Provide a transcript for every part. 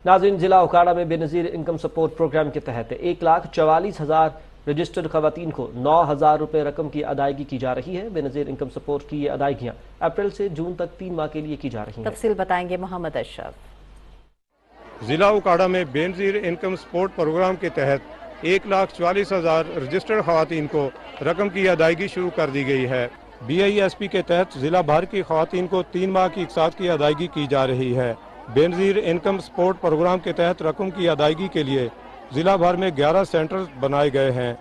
नाज़रीन, जिला उकाड़ा में बेनज़ीर इनकम सपोर्ट प्रोग्राम के तहत 1,44,000 रजिस्टर्ड खवातीन को 9,000 रुपये रकम की अदायगी की जा रही है। बेनज़ीर इनकम सपोर्ट की ये अदायगियाँ अप्रैल से जून तक 3 माह के लिए की जा रही हैं। तफसील बताएंगे मोहम्मद अशरफ। जिला उकाड़ा में बेनज़ीर इनकम सपोर्ट प्रोग्राम के तहत 1,44,000 रजिस्टर्ड खवातीन को रकम की अदायगी शुरू कर दी गई है। BISP के तहत जिला भर की खवातीन को 3 माह की इकसात की अदायगी की जा रही है। बेनज़ीर इनकम सपोर्ट प्रोग्राम के तहत रकम की अदायगी के लिए जिला भर में 11 सेंटर बनाए गए हैं,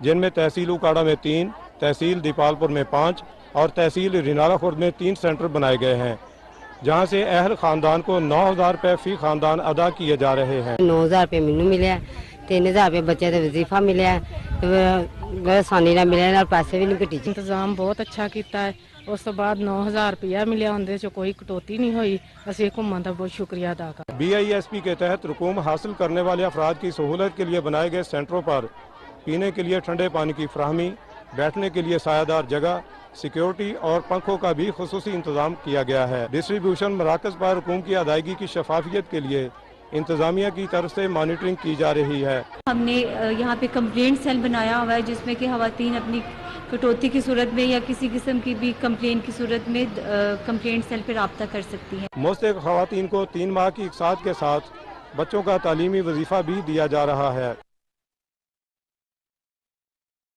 जिनमें तहसील उकाड़ा में 3, तहसील दीपालपुर में 5 और तहसील रिनाला खुर्द में 3 सेंटर बनाए गए हैं, जहां से अहल खानदान को 9,000 रुपये फी खानदान अदा किए जा रहे हैं। 9,000 रुपये मैनू मिले, 3,000 रुपये बच्चे का वजीफा मिले, आसानी ना मिले, पैसे भी नहीं घटी। इंतजाम बहुत अच्छा किया है। उस तो बाद 9,000 रुपया मिले, उनके च कोई कटौती नहीं हुई। असीं घूमन का बहुत शुक्रिया अदा कर। BISP के तहत रकूम हासिल करने वाले अफराद की सहूलत के लिए बनाए गए सेंटरों पर पीने के लिए ठंडे पानी की फराहमी, बैठने के लिए सायादार जगह, सिक्योरिटी और पंखों का भी खुसूसी इंतजाम किया गया है। डिस्ट्रीब्यूशन मराकज पर रकूम की अदायगी की शफाफियत के लिए इंतजामिया की तरफ से मॉनिटरिंग की जा रही है। हमने यहाँ पे कंप्लेंट सेल बनाया हुआ है, जिसमें कि खवातीन अपनी कटौती की सूरत में या किसी किस्म की भी कंप्लेंट की सूरत में कंप्लेंट सेल पर राब्ता कर सकती हैं। मुस्तहिक खवातीन को 3 माह की इकसात के साथ बच्चों का तालीमी वजीफा भी दिया जा रहा है।